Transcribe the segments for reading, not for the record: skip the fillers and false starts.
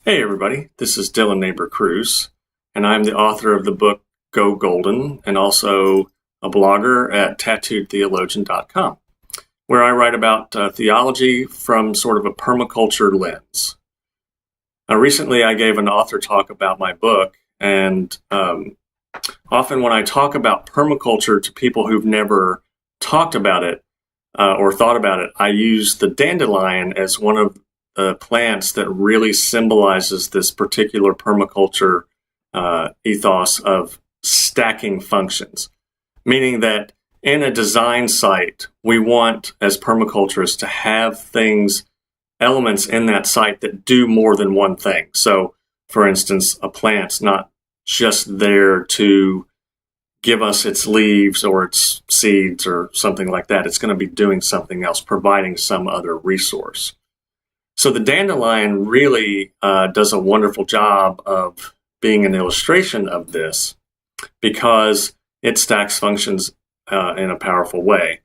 Hey everybody, this is Dillon Naber Cruz, and I'm the author of the book Go Golden and also a blogger at tattooedtheologian.com, where I write about theology from sort of a permaculture lens. Recently I gave an author talk about my book, and often when I talk about permaculture to people who've never talked about it or thought about it, I use the dandelion as one of plants that really symbolizes this particular permaculture ethos of stacking functions, meaning that in a design site, we want, as permaculturists, to have elements in that site that do more than one thing. So, for instance, a plant's not just there to give us its leaves or its seeds or something like that. It's going to be doing something else, providing some other resource. So the dandelion really does a wonderful job of being an illustration of this because it stacks functions in a powerful way.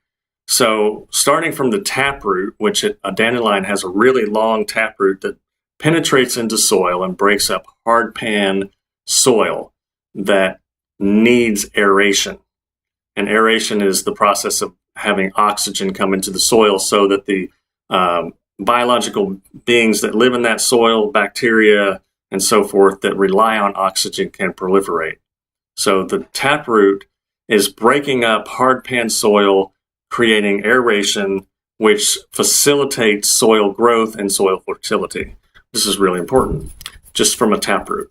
So starting from the taproot, which a dandelion has a really long taproot that penetrates into soil and breaks up hard pan soil that needs aeration. And aeration is the process of having oxygen come into the soil so that the biological beings that live in that soil, bacteria, and so forth that rely on oxygen can proliferate. So the taproot is breaking up hard pan soil, creating aeration, which facilitates soil growth and soil fertility. This is really important, just from a taproot.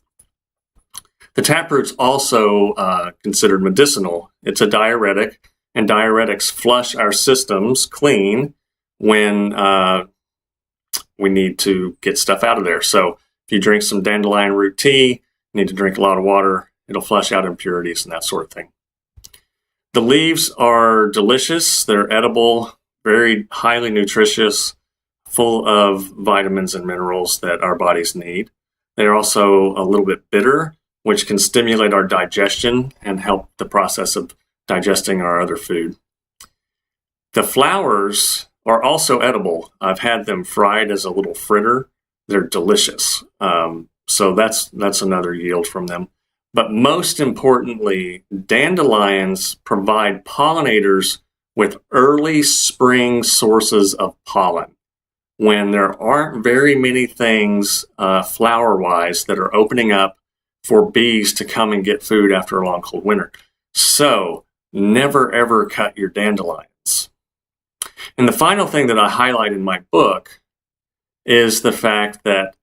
The taproot's also considered medicinal. It's a diuretic, and diuretics flush our systems clean when we need to get stuff out of there. So if you drink some dandelion root tea, you need to drink a lot of water. It'll flush out impurities and that sort of thing. The leaves are delicious. They're edible, very highly nutritious, full of vitamins and minerals that our bodies need. They're also a little bit bitter, which can stimulate our digestion and help the process of digesting our other food. The flowers are also edible. I've had them fried as a little fritter. They're delicious. So that's another yield from them. But most importantly, dandelions provide pollinators with early spring sources of pollen when there aren't very many things flower-wise that are opening up for bees to come and get food after a long cold winter. So never ever cut your dandelions. And the final thing that I highlight in my book is the fact that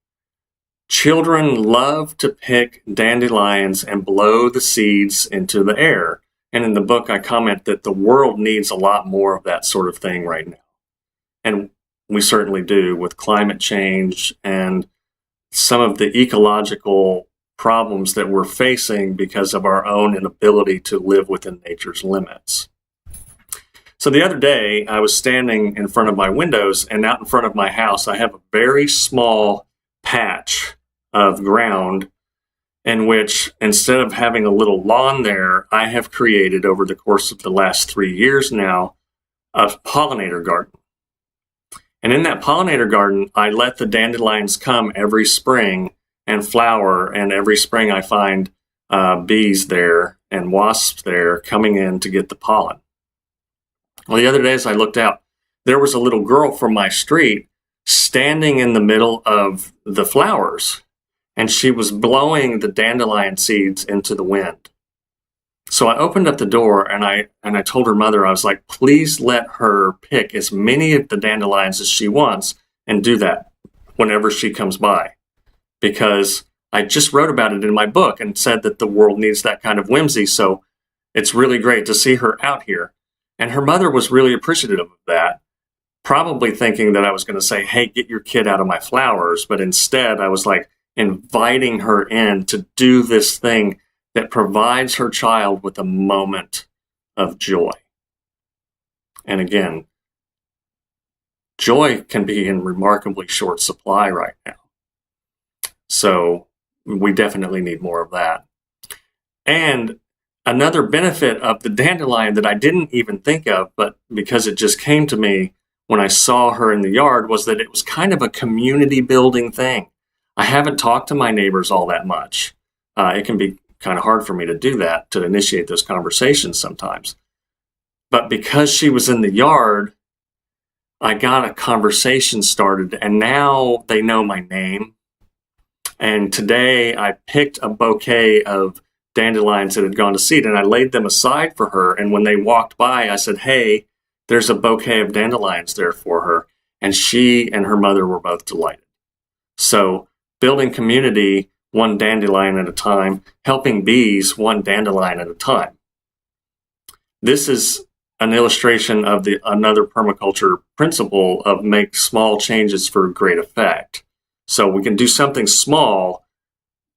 children love to pick dandelions and blow the seeds into the air. And in the book, I comment that the world needs a lot more of that sort of thing right now. And we certainly do with climate change and some of the ecological problems that we're facing because of our own inability to live within nature's limits. So the other day, I was standing in front of my windows, and out in front of my house, I have a very small patch of ground in which, instead of having a little lawn there, I have created over the course of the last 3 years now, a pollinator garden. And in that pollinator garden, I let the dandelions come every spring and flower, and every spring I find bees there and wasps there coming in to get the pollen. Well, the other day as I looked out, there was a little girl from my street standing in the middle of the flowers, and she was blowing the dandelion seeds into the wind. So I opened up the door and I told her mother, I was like, please let her pick as many of the dandelions as she wants and do that whenever she comes by. Because I just wrote about it in my book and said that the world needs that kind of whimsy. So it's really great to see her out here. And her mother was really appreciative of that, probably thinking that I was going to say, hey, get your kid out of my flowers. But instead, I was like inviting her in to do this thing that provides her child with a moment of joy. And again, joy can be in remarkably short supply right now. So we definitely need more of that. And another benefit of the dandelion that I didn't even think of, but because it just came to me when I saw her in the yard, was that it was kind of a community building thing. I haven't talked to my neighbors all that much. It can be kind of hard for me to do that, to initiate those conversations sometimes. But because she was in the yard, I got a conversation started, and now they know my name. And today I picked a bouquet of dandelions that had gone to seed, and I laid them aside for her. And when they walked by, I said, "Hey, there's a bouquet of dandelions there for her." And she and her mother were both delighted. So building community one dandelion at a time, helping bees one dandelion at a time. This is an illustration of another permaculture principle of make small changes for great effect. So we can do something small,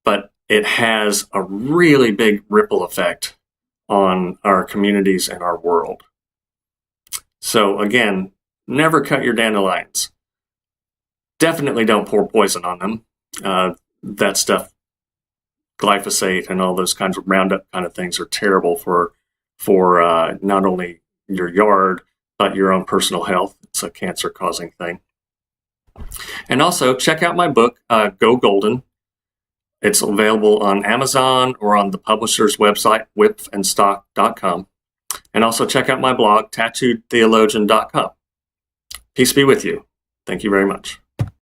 but it has a really big ripple effect on our communities and our world. So again, never cut your dandelions. Definitely don't pour poison on them. That stuff, glyphosate and all those kinds of Roundup kind of things, are terrible for not only your yard, but your own personal health. It's a cancer-causing thing. And also, check out my book, Go Golden. It's available on Amazon or on the publisher's website, whipandstock.com. And also check out my blog, tattooedtheologian.com. Peace be with you. Thank you very much.